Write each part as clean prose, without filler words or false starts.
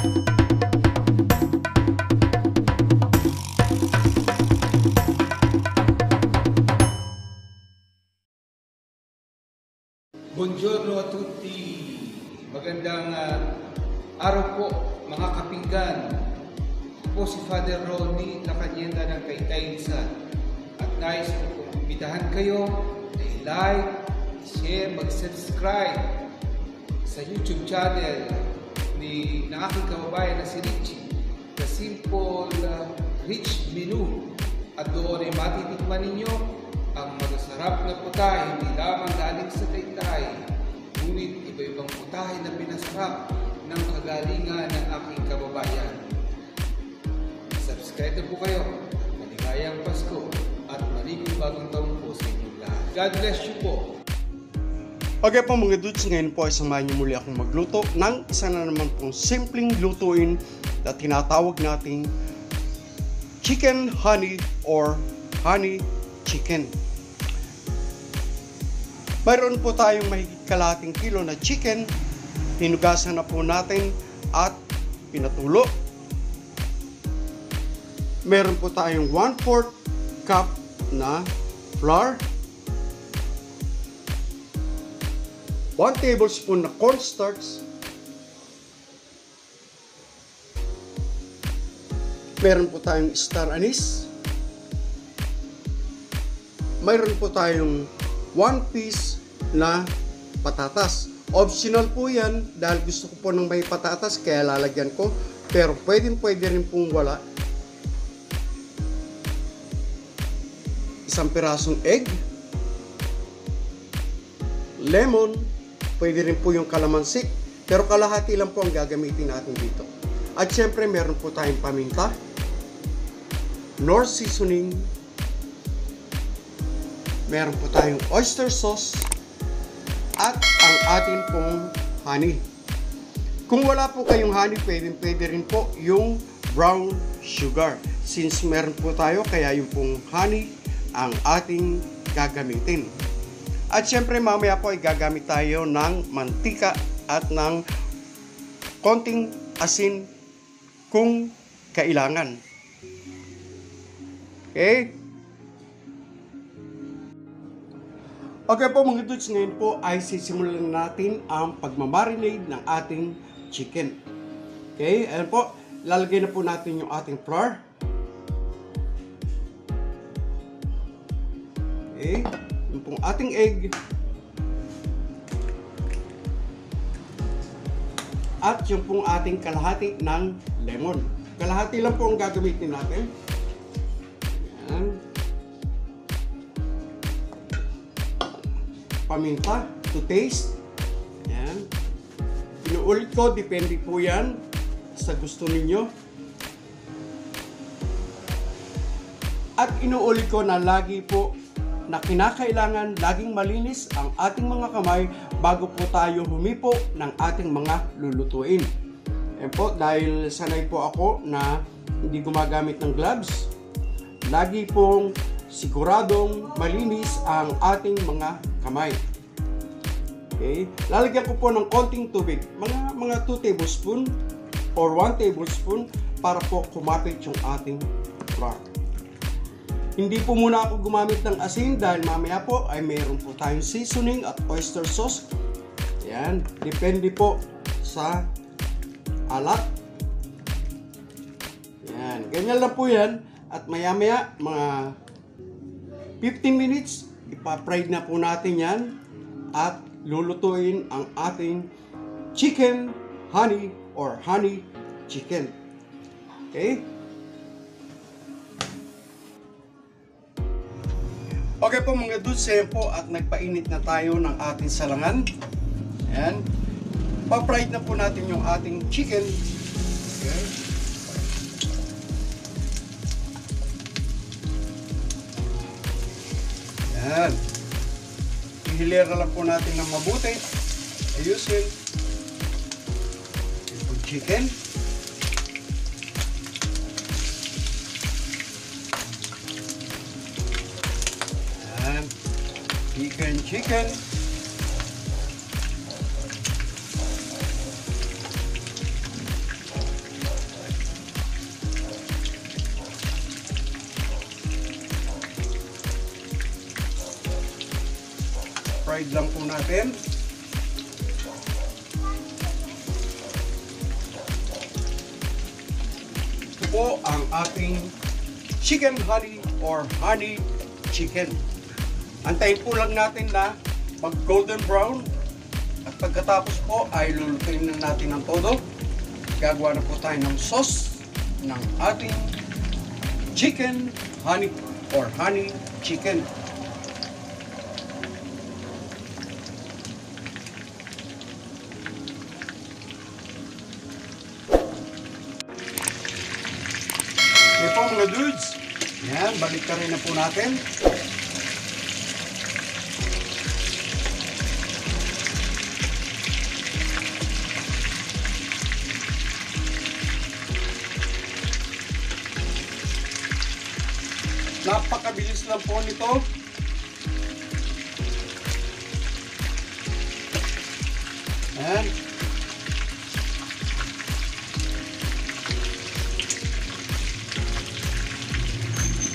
Buongiorno a tutti! Magandang araw po mga kapinggan. Ako po si Father Ronnie Lacanienda ng Kaitayinsan at nais ko pong imbitahan kayo na i-like, i-share, mag-subscribe sa YouTube channel ng aking kababayan na si Richie, The Simple Rich Menu, at doon ay matitikman ninyo ang masasarap na putahe, hindi lamang galing sa Taytay, ngunit iba-ibang putahe na pinasarap ng kagalingan ng aking kababayan. Subscribe na po kayo. Maligayang Pasko at maligayang bagong taon po sa inyong lahat. God bless you po. Okay po mga dudes, ngayon po ay samahan niyo muli akong magluto ng isa na naman pong simpleng lutuin na tinatawag nating chicken honey or honey chicken. Mayroon po tayong mahigit kalahating kilo na chicken. Hinugasan na po natin at pinatulo. Meron po tayong 1/4 cup na flour, 1 tablespoon na cornstarch, meron po tayong star anise, mayroon po tayong 1 piece na patatas. Optional po yan dahil gusto ko po ng may patatas kaya lalagyan ko, pero pwede rin pong wala. Isang pirasong egg, lemon, pwede rin po yung kalamansi, pero kalahati lang po ang gagamitin natin dito. At syempre meron po tayong paminta, Knorr seasoning, meron po tayong oyster sauce, at ang atin pong honey. Kung wala po kayong honey, pwede rin po yung brown sugar. Since meron po tayo, kaya yung pong honey ang ating gagamitin. At syempre mamaya po ay gagamit tayo ng mantika at ng konting asin kung kailangan. Okay? Okay po mga dudes, ngayon po ay sisimulan natin ang pagmamarinade ng ating chicken. Okay, ayan po, lalagay na po natin yung ating flour. Okay, yung pong ating egg. At yung pong ating kalahati ng lemon. Kalahati lang po ang gagamitin natin. Ayan. Paminta to taste. Ayan. Inuulit ko, depende po yan sa gusto ninyo. At inuulit ko na lagi po na kinakailangan laging malinis ang ating mga kamay bago po tayo humipo ng ating mga lulutuin. Ayan po, dahil sanay po ako na hindi gumagamit ng gloves, lagi pong siguradong malinis ang ating mga kamay. Okay? Lalagyan ko po ng konting tubig, mga 2 tablespoon or 1 tablespoon para po kumapit yung ating flour. Hindi po muna ako gumamit ng asin dahil mamaya po ay mayroon po tayong seasoning at oyster sauce. Yan, depende po sa alat. Yan, ganyan lang po yan. At maya-maya, mga 15 minutes, ipa-fry na po natin yan at lulutuin ang ating chicken honey or honey chicken. Okay? Okay po mga dudes, ayan po at nagpainit na tayo ng ating salangan. Ayan. Pa-fry na po natin yung ating chicken. Okay. Ayan. Ihilera lang po natin ng mabuti. Ayusin. Yung chicken. Ayan. Chicken. aside lang po natin. Ito po ang ating chicken honey or honey chicken. Antayin po lang natin na mag golden brown at pagkatapos po ay lulutuin na natin ng todo. Gagawa na po tayo ng sauce ng ating chicken honey or honey chicken. Okay po mga dudes, yan, balik ka rin na po natin. Napakabilis lang po nito. Ayan.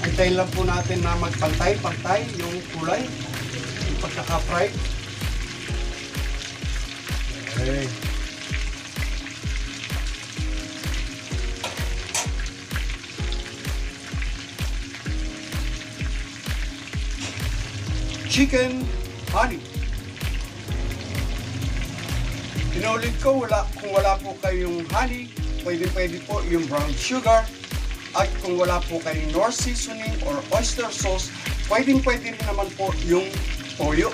Antayin lang po natin na magpantay-pantay yung kulay, yung pagkaka-fry. Okay. Chicken honey. Inulit ko, kung wala po kayong honey, pwede po yung brown sugar. At kung wala po kayong Knorr seasoning or oyster sauce, pwede rin naman po yung toyo.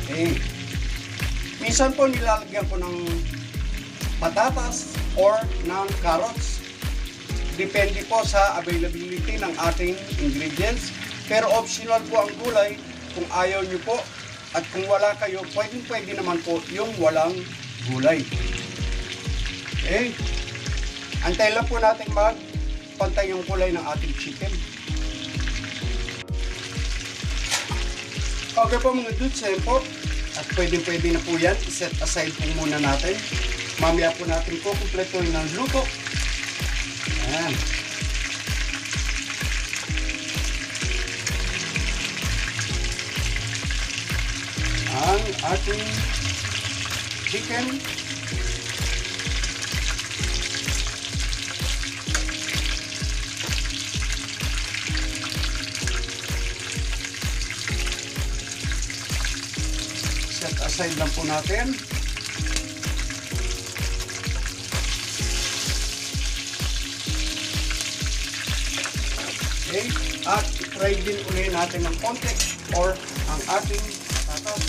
Okay. Minsan po nilalagyan ko ng patatas or ng carrots. Depende po sa availability ng ating ingredients. Pero optional po ang gulay kung ayaw nyo po. At kung wala kayo, pwede naman po yung walang gulay. Okay. Antay lang po natin magpantay yung kulay ng ating chicken. Okay po mga dudes, ayun po. At pwede na po yan. I-set aside po muna natin. Mamaya po natin po kumpleto ng luto. Ayan. Ang ating chicken. Set aside lang po natin. Okay. At i-fry din ulit natin ng konti or ang ating patatas.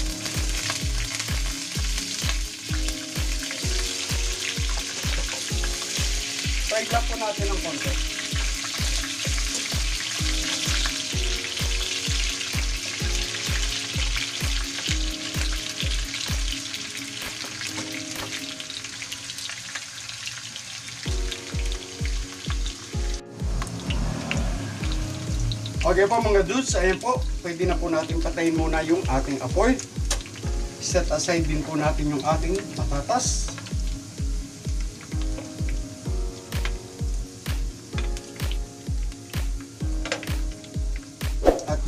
Fry lang po natin ng konti. Okay po mga dudes, ayan po. Pwede na po natin patayin muna yung ating apoy. Set aside din po natin yung ating patatas.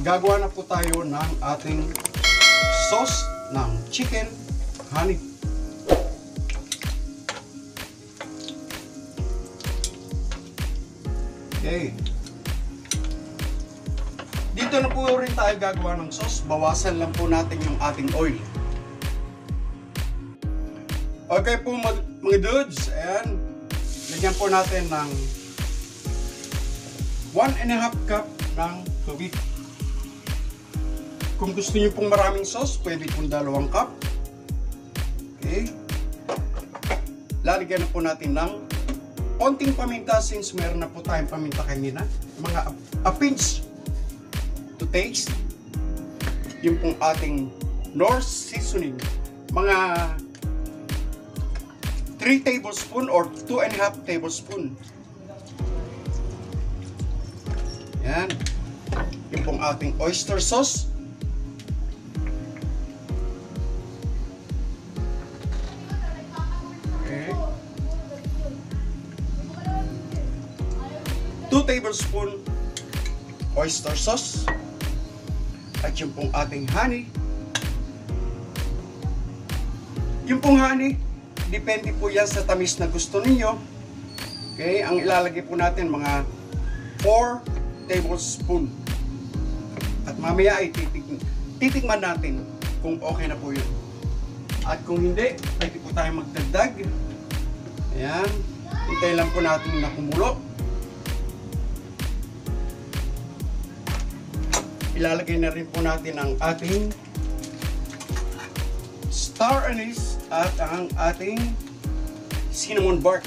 Gagawa na po tayo ng ating sauce ng chicken honey. Okay. Dito na po rin tayo gagawa ng sauce. Bawasan lang po natin yung ating oil. Okay po mga dudes. Ayan. Lagyan po natin ng 1.5 cup ng tubig. Kung gusto niyo pong maraming sauce, pwede pong 2 cup. Okay. Lalagyan na po natin ng konting paminta since meron na po tayong paminta kanina. Mga a pinch to taste. Yung pong ating Knorr seasoning. Mga 3 tablespoon or 2.5 tablespoon. Yan. Yung pong ating oyster sauce. Okay. 2 tablespoon oyster sauce. At yung pong ating honey Yung pong honey, depende po yan sa tamis na gusto ninyo. Okay, ang ilalagay po natin mga 4 tablespoon. At mamaya ay titikman natin kung okay na po yun. At kung hindi, pwede po tayo magdagdag. Ayan, hintay lang po natin na kumulo. Ilalagay na rin po natin ang ating star anise at ang ating cinnamon bark.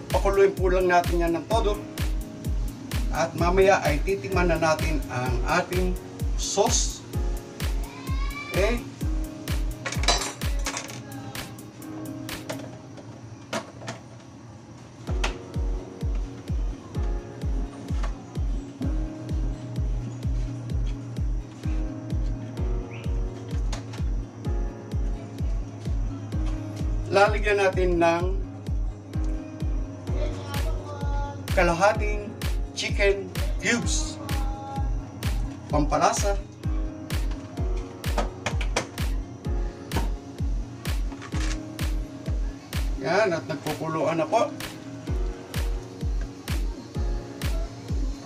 Pakuluin po lang natin yan ng todo. At mamaya ay titikman na natin ang ating sauce. Okay? Lalagyan natin ng kalahating chicken cubes, pampalasa. Yan, at nagkukuluan na po.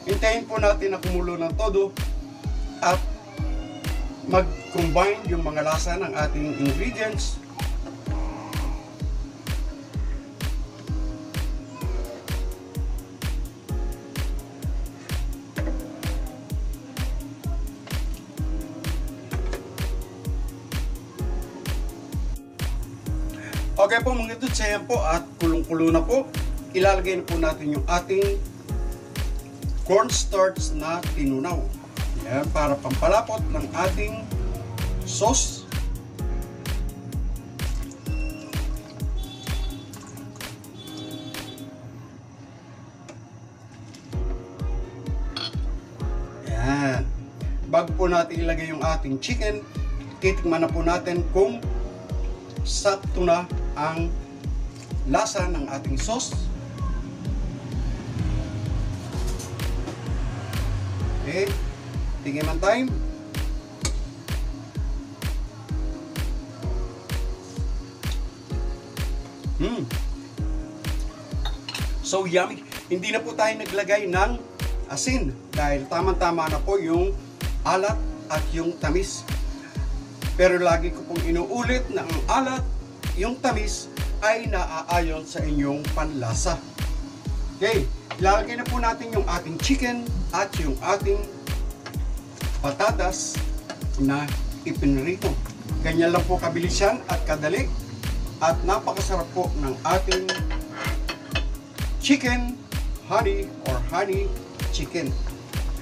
Hintayin po natin na kumulo ng todo at mag-combine yung mga lasa ng ating ingredients. Okay po mga dudes, ayan po at kulong-kulo na po. Ilalagay na po natin yung ating cornstarch na tinunaw. Ayan, para pampalapot ng ating sauce. Ayan. Bago po natin ilagay yung ating chicken, titikman na po natin kung sakto na ang lasa ng ating sauce. Okay, tigiman time. So yummy. Hindi na po tayo naglagay ng asin dahil tamang-tama na po yung alat at yung tamis. Pero lagi ko pong inuulit na ang alat, yung tamis ay naaayon sa inyong panlasa. Okay, ilalagay na po natin yung ating chicken at yung ating patatas na ipinrito. Ganyan lang po kabilis yan at kadali at napakasarap po ng ating chicken honey or honey chicken.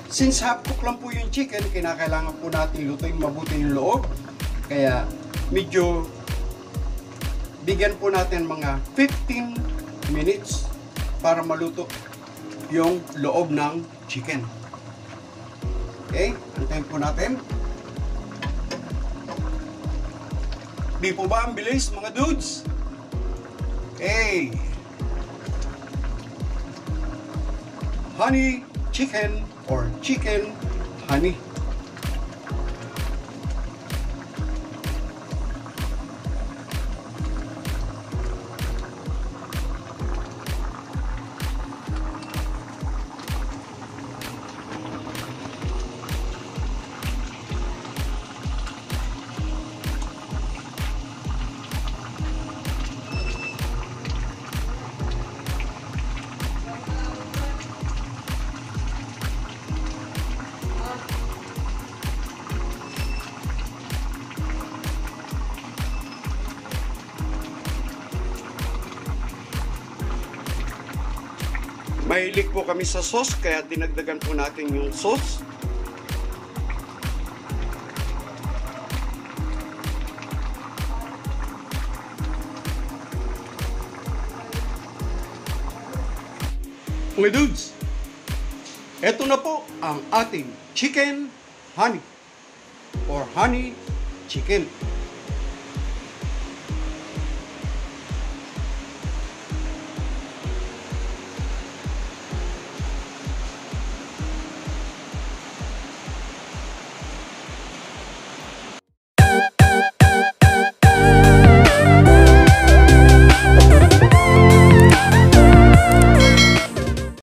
Since half cook lang po yung chicken, kinakailangan po natin lutuin mabuti yung loob. Kaya medyo bigyan po natin mga 15 minutes para maluto yung loob ng chicken. Okay, antayin po natin. Di po ba ang bilis mga dudes? Okay. Honey chicken or chicken honey. Mahilig po kami sa sauce, kaya dinagdagan po natin yung sauce. Mga dudes, eto na po ang ating chicken honey or honey chicken.